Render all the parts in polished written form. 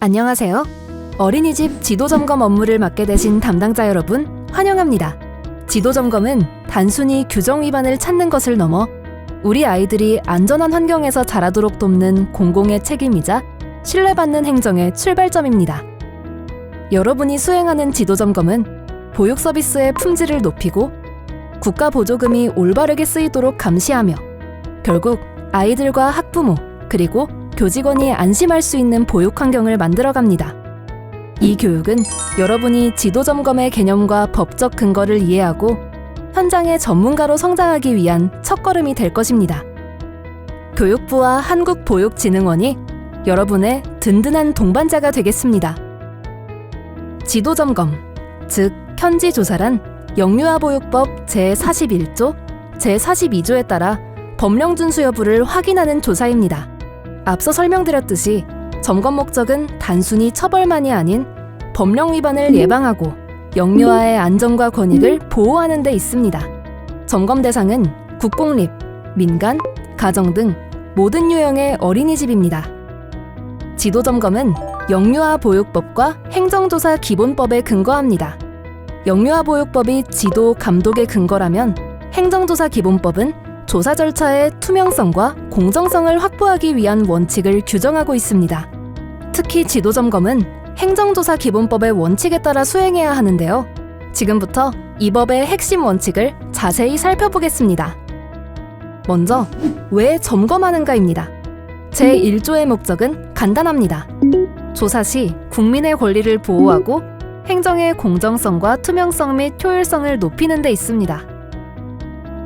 안녕하세요. 어린이집 지도점검 업무를 맡게 되신 담당자 여러분, 환영합니다. 지도점검은 단순히 규정 위반을 찾는 것을 넘어 우리 아이들이 안전한 환경에서 자라도록 돕는 공공의 책임이자 신뢰받는 행정의 출발점입니다. 여러분이 수행하는 지도점검은 보육 서비스의 품질을 높이고 국가 보조금이 올바르게 쓰이도록 감시하며 결국 아이들과 학부모 그리고 교직원이 안심할 수 있는 보육 환경을 만들어갑니다. 이 교육은 여러분이 지도점검의 개념과 법적 근거를 이해하고 현장의 전문가로 성장하기 위한 첫걸음이 될 것입니다. 교육부와 한국보육진흥원이 여러분의 든든한 동반자가 되겠습니다. 지도점검, 즉 현지조사란 영유아보육법 제41조, 제42조에 따라 법령 준수 여부를 확인하는 조사입니다. 앞서 설명드렸듯이 점검 목적은 단순히 처벌만이 아닌 법령 위반을 예방하고 영유아의 안전과 권익을 보호하는 데 있습니다. 점검 대상은 국공립, 민간, 가정 등 모든 유형의 어린이집입니다. 지도점검은 영유아보육법과 행정조사 기본법에 근거합니다. 영유아보육법이 지도, 감독의 근거라면 행정조사 기본법은 조사 절차의 투명성과 공정성을 확보하기 위한 원칙을 규정하고 있습니다. 특히 지도점검은 행정조사 기본법의 원칙에 따라 수행해야 하는데요. 지금부터 이 법의 핵심 원칙을 자세히 살펴보겠습니다. 먼저, 왜 점검하는가입니다. 제1조의 목적은 간단합니다. 조사 시 국민의 권리를 보호하고 행정의 공정성과 투명성 및 효율성을 높이는 데 있습니다.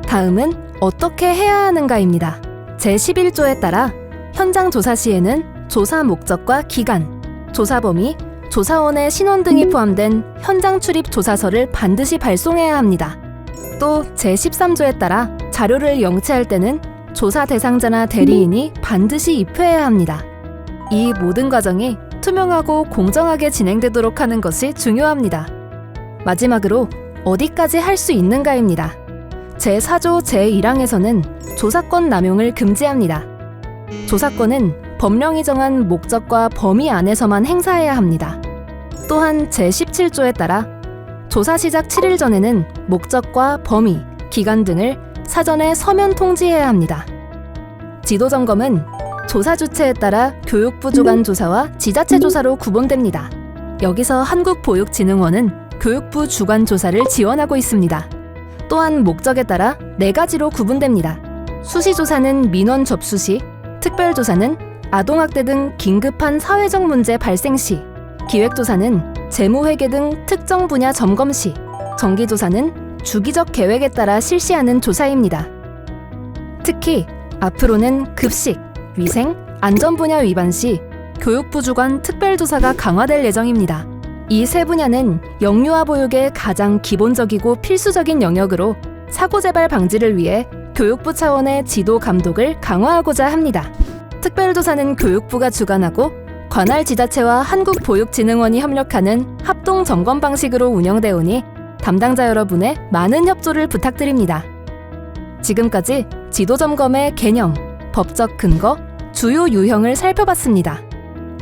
다음은 어떻게 해야 하는가입니다. 제11조에 따라 현장 조사 시에는 조사 목적과 기간, 조사 범위, 조사원의 신원 등이 포함된 현장 출입 조사서를 반드시 발송해야 합니다. 또 제13조에 따라 자료를 영치할 때는 조사 대상자나 대리인이 반드시 입회해야 합니다. 이 모든 과정이 투명하고 공정하게 진행되도록 하는 것이 중요합니다. 마지막으로 어디까지 할 수 있는가입니다. 제4조 제1항에서는 조사권 남용을 금지합니다. 조사권은 법령이 정한 목적과 범위 안에서만 행사해야 합니다. 또한 제17조에 따라 조사 시작 7일 전에는 목적과 범위, 기간 등을 사전에 서면 통지해야 합니다. 지도점검은 조사 주체에 따라 교육부 주관 조사와 지자체 조사로 구분됩니다. 여기서 한국보육진흥원은 교육부 주관 조사를 지원하고 있습니다. 또한 목적에 따라 4가지로 구분됩니다. 수시조사는 민원 접수 시, 특별조사는 아동학대 등 긴급한 사회적 문제 발생 시, 기획조사는 재무회계 등 특정 분야 점검 시, 정기조사는 주기적 계획에 따라 실시하는 조사입니다. 특히 앞으로는 급식, 위생, 안전 분야 위반 시 교육부 주관 특별조사가 강화될 예정입니다. 이 세 분야는 영유아 보육의 가장 기본적이고 필수적인 영역으로 사고 재발 방지를 위해 교육부 차원의 지도 감독을 강화하고자 합니다. 특별조사는 교육부가 주관하고 관할 지자체와 한국보육진흥원이 협력하는 합동 점검 방식으로 운영되오니 담당자 여러분의 많은 협조를 부탁드립니다. 지금까지 지도점검의 개념, 법적 근거, 주요 유형을 살펴봤습니다.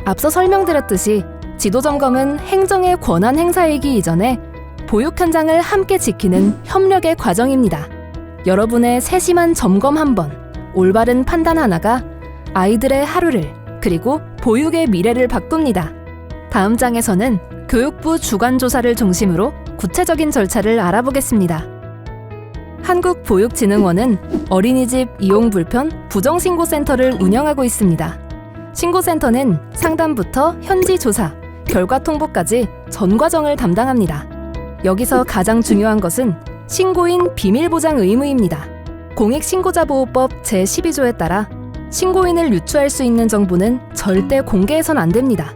앞서 설명드렸듯이 지도점검은 행정의 권한 행사이기 이전에 보육 현장을 함께 지키는 협력의 과정입니다. 여러분의 세심한 점검 한 번, 올바른 판단 하나가 아이들의 하루를 그리고 보육의 미래를 바꿉니다. 다음 장에서는 교육부 주관 조사를 중심으로 구체적인 절차를 알아보겠습니다. 한국보육진흥원은 어린이집 이용 불편 부정신고센터를 운영하고 있습니다. 신고센터는 상담부터 현지 조사, 결과 통보까지 전 과정을 담당합니다. 여기서 가장 중요한 것은 신고인 비밀보장 의무입니다. 공익신고자보호법 제12조에 따라 신고인을 유추할 수 있는 정보는 절대 공개해선 안 됩니다.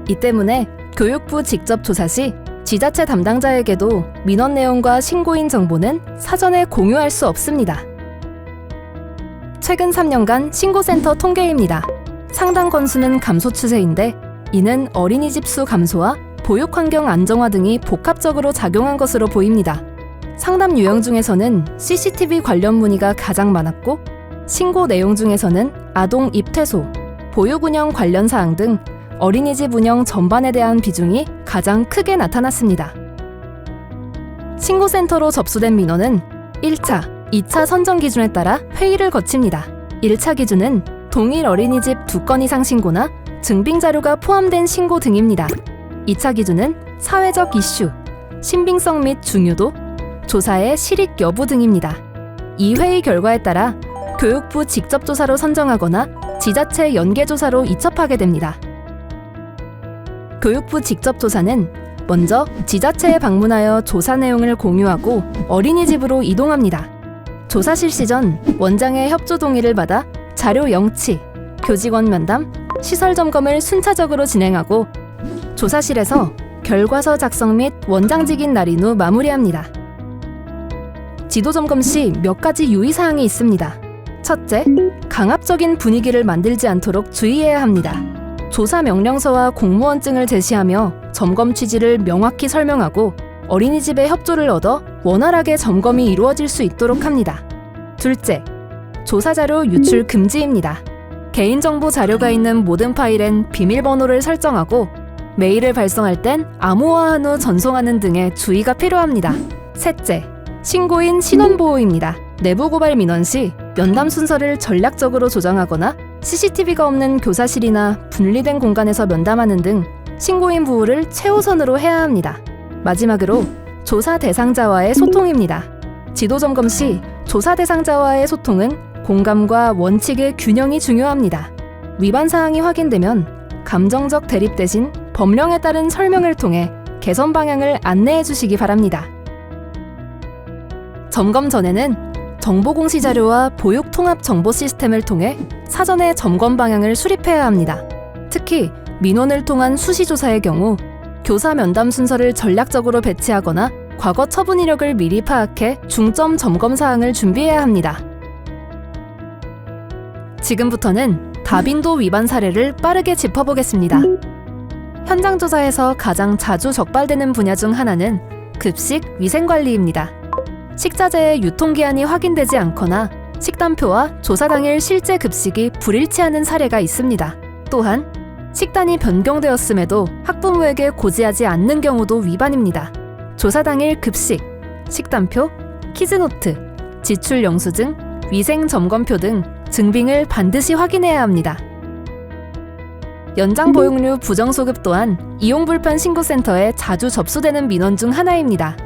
이 때문에 교육부 직접 조사 시 지자체 담당자에게도 민원 내용과 신고인 정보는 사전에 공유할 수 없습니다. 최근 3년간 신고센터 통계입니다. 상담 건수는 감소 추세인데 이는 어린이집 수 감소와 보육환경 안정화 등이 복합적으로 작용한 것으로 보입니다. 상담 유형 중에서는 CCTV 관련 문의가 가장 많았고 신고 내용 중에서는 아동 입퇴소, 보육운영 관련 사항 등 어린이집 운영 전반에 대한 비중이 가장 크게 나타났습니다. 신고센터로 접수된 민원은 1차, 2차 선정 기준에 따라 회의를 거칩니다. 1차 기준은 동일 어린이집 2건 이상 신고나 증빙 자료가 포함된 신고 등입니다. 2차 기준은 사회적 이슈, 신빙성 및 중요도, 조사의 실익 여부 등입니다. 이 회의 결과에 따라 교육부 직접 조사로 선정하거나 지자체 연계 조사로 이첩하게 됩니다. 교육부 직접 조사는 먼저 지자체에 방문하여 조사 내용을 공유하고 어린이집으로 이동합니다. 조사 실시 전 원장의 협조 동의를 받아 자료 영치, 교직원 면담, 시설 점검을 순차적으로 진행하고 조사실에서 결과서 작성 및 원장직인 날인 후 마무리합니다. 지도 점검 시 몇 가지 유의사항이 있습니다. 첫째, 강압적인 분위기를 만들지 않도록 주의해야 합니다. 조사 명령서와 공무원증을 제시하며 점검 취지를 명확히 설명하고 어린이집의 협조를 얻어 원활하게 점검이 이루어질 수 있도록 합니다. 둘째, 조사 자료 유출 금지입니다. 개인정보 자료가 있는 모든 파일엔 비밀번호를 설정하고 메일을 발송할 땐 암호화한 후 전송하는 등의 주의가 필요합니다. 셋째, 신고인 신원보호입니다. 내부 고발 민원 시 면담 순서를 전략적으로 조정하거나 CCTV가 없는 교사실이나 분리된 공간에서 면담하는 등 신고인 보호를 최우선으로 해야 합니다. 마지막으로 조사 대상자와의 소통입니다. 지도 점검 시 조사 대상자와의 소통은 공감과 원칙의 균형이 중요합니다. 위반 사항이 확인되면 감정적 대립 대신 법령에 따른 설명을 통해 개선 방향을 안내해 주시기 바랍니다. 점검 전에는 정보공시 자료와 보육 통합 정보 시스템을 통해 사전에 점검 방향을 수립해야 합니다. 특히 민원을 통한 수시 조사의 경우 교사 면담 순서를 전략적으로 배치하거나 과거 처분 이력을 미리 파악해 중점 점검 사항을 준비해야 합니다. 지금부터는 다빈도 위반 사례를 빠르게 짚어보겠습니다. 현장 조사에서 가장 자주 적발되는 분야 중 하나는 급식 위생관리입니다. 식자재의 유통기한이 확인되지 않거나 식단표와 조사 당일 실제 급식이 불일치하는 사례가 있습니다. 또한 식단이 변경되었음에도 학부모에게 고지하지 않는 경우도 위반입니다. 조사 당일 급식, 식단표, 키즈노트, 지출 영수증, 위생 점검표 등 증빙을 반드시 확인해야 합니다. 연장 보육료 부정소급 또한 이용불편 신고센터에 자주 접수되는 민원 중 하나입니다.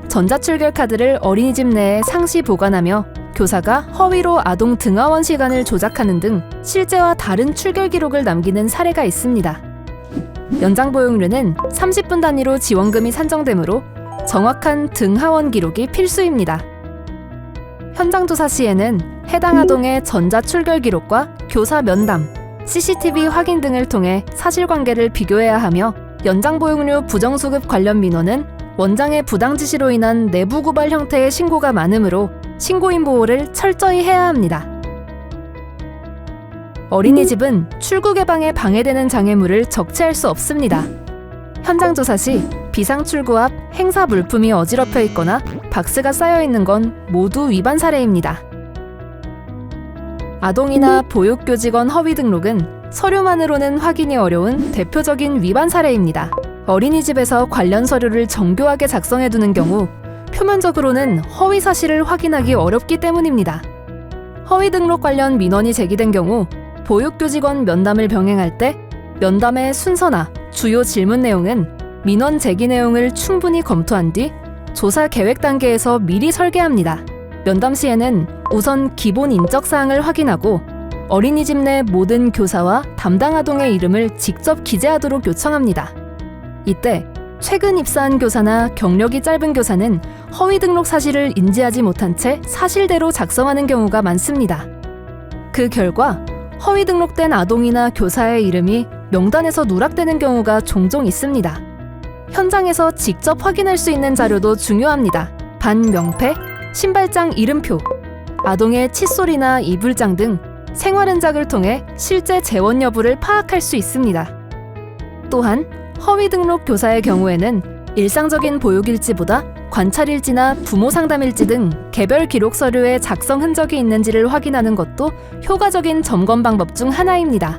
전자출결 카드를 어린이집 내에 상시 보관하며 교사가 허위로 아동 등하원 시간을 조작하는 등 실제와 다른 출결 기록을 남기는 사례가 있습니다. 연장 보육료는 30분 단위로 지원금이 산정되므로 정확한 등하원 기록이 필수입니다. 현장 조사 시에는 해당 아동의 전자출결 기록과 교사 면담, CCTV 확인 등을 통해 사실관계를 비교해야 하며 연장 보육료 부정수급 관련 민원은 원장의 부당 지시로 인한 내부 고발 형태의 신고가 많으므로 신고인 보호를 철저히 해야 합니다. 어린이집은 출구 개방에 방해되는 장애물을 적재할 수 없습니다. 현장 조사 시 비상 출구 앞 행사 물품이 어지럽혀 있거나 박스가 쌓여 있는 건 모두 위반 사례입니다. 아동이나 보육교직원 허위 등록은 서류만으로는 확인이 어려운 대표적인 위반 사례입니다. 어린이집에서 관련 서류를 정교하게 작성해두는 경우 표면적으로는 허위 사실을 확인하기 어렵기 때문입니다. 허위 등록 관련 민원이 제기된 경우 보육교직원 면담을 병행할 때 면담의 순서나 주요 질문 내용은 민원 제기 내용을 충분히 검토한 뒤 조사 계획 단계에서 미리 설계합니다. 면담 시에는 우선 기본 인적사항을 확인하고 어린이집 내 모든 교사와 담당 아동의 이름을 직접 기재하도록 요청합니다. 이때 최근 입사한 교사나 경력이 짧은 교사는 허위 등록 사실을 인지하지 못한 채 사실대로 작성하는 경우가 많습니다. 그 결과 허위 등록된 아동이나 교사의 이름이 명단에서 누락되는 경우가 종종 있습니다. 현장에서 직접 확인할 수 있는 자료도 중요합니다. 반명패, 신발장 이름표, 아동의 칫솔이나 이불장 등 생활 흔적을 통해 실제 재원 여부를 파악할 수 있습니다. 또한 허위 등록 교사의 경우에는 일상적인 보육일지보다 관찰일지나 부모 상담일지 등 개별 기록 서류에 작성 흔적이 있는지를 확인하는 것도 효과적인 점검 방법 중 하나입니다.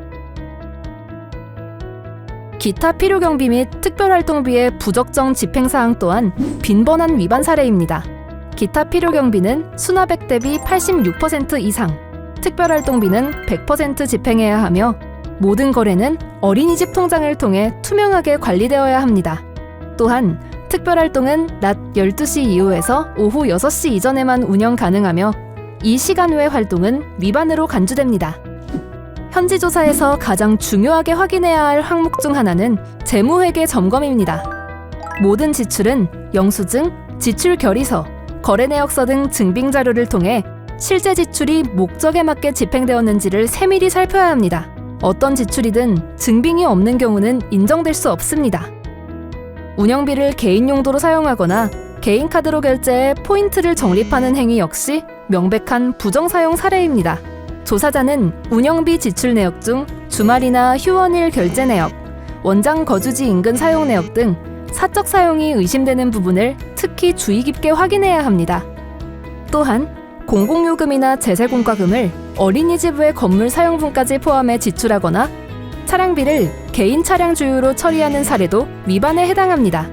기타 필요경비 및 특별활동비의 부적정 집행사항 또한 빈번한 위반 사례입니다. 기타 필요경비는 수납액 대비 86% 이상, 특별활동비는 100% 집행해야 하며 모든 거래는 어린이집 통장을 통해 투명하게 관리되어야 합니다. 또한 특별활동은 낮 12시 이후에서 오후 6시 이전에만 운영 가능하며 이 시간 외 활동은 위반으로 간주됩니다. 현지 조사에서 가장 중요하게 확인해야 할 항목 중 하나는 재무회계 점검입니다. 모든 지출은 영수증, 지출 결의서, 거래 내역서 등 증빙 자료를 통해 실제 지출이 목적에 맞게 집행되었는지를 세밀히 살펴야 합니다. 어떤 지출이든 증빙이 없는 경우는 인정될 수 없습니다. 운영비를 개인 용도로 사용하거나 개인 카드로 결제해 포인트를 적립하는 행위 역시 명백한 부정사용 사례입니다. 조사자는 운영비 지출 내역 중 주말이나 휴원일 결제 내역, 원장 거주지 인근 사용 내역 등 사적 사용이 의심되는 부분을 특히 주의 깊게 확인해야 합니다. 또한 공공요금이나 제세공과금을 어린이집 외 건물 사용분까지 포함해 지출하거나 차량비를 개인 차량 주유로 처리하는 사례도 위반에 해당합니다.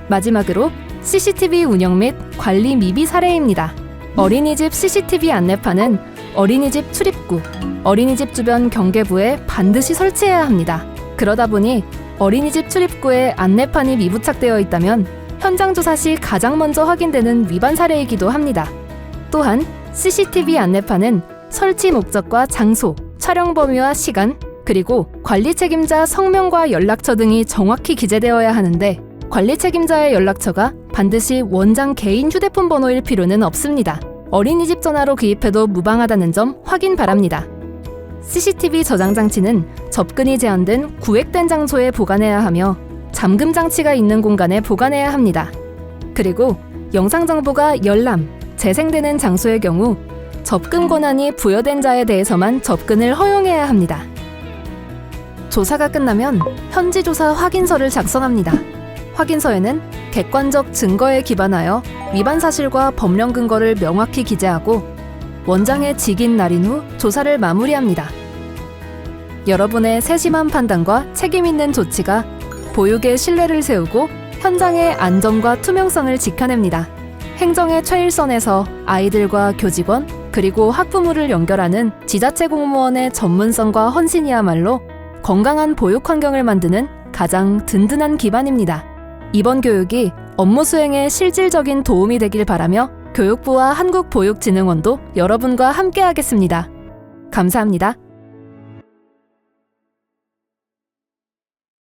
마지막으로 CCTV 운영 및 관리 미비 사례입니다. 어린이집 CCTV 안내판은 어린이집 출입구, 어린이집 주변 경계부에 반드시 설치해야 합니다. 그러다 보니 어린이집 출입구에 안내판이 미부착되어 있다면 현장 조사 시 가장 먼저 확인되는 위반 사례이기도 합니다. 또한 CCTV 안내판은 설치 목적과 장소, 촬영 범위와 시간, 그리고 관리 책임자 성명과 연락처 등이 정확히 기재되어야 하는데 관리 책임자의 연락처가 반드시 원장 개인 휴대폰 번호일 필요는 없습니다. 어린이집 전화로 기입해도 무방하다는 점 확인 바랍니다. CCTV 저장 장치는 접근이 제한된 구획된 장소에 보관해야 하며 잠금 장치가 있는 공간에 보관해야 합니다. 그리고 영상 정보가 열람, 재생되는 장소의 경우 접근 권한이 부여된 자에 대해서만 접근을 허용해야 합니다. 조사가 끝나면 현지 조사 확인서를 작성합니다. 확인서에는 객관적 증거에 기반하여 위반 사실과 법령 근거를 명확히 기재하고 원장의 직인 날인 후 조사를 마무리합니다. 여러분의 세심한 판단과 책임 있는 조치가 보육의 신뢰를 세우고 현장의 안전과 투명성을 지켜냅니다. 행정의 최일선에서 아이들과 교직원 그리고 학부모를 연결하는 지자체 공무원의 전문성과 헌신이야말로 건강한 보육 환경을 만드는 가장 든든한 기반입니다. 이번 교육이 업무 수행에 실질적인 도움이 되길 바라며 교육부와 한국보육진흥원도 여러분과 함께하겠습니다. 감사합니다.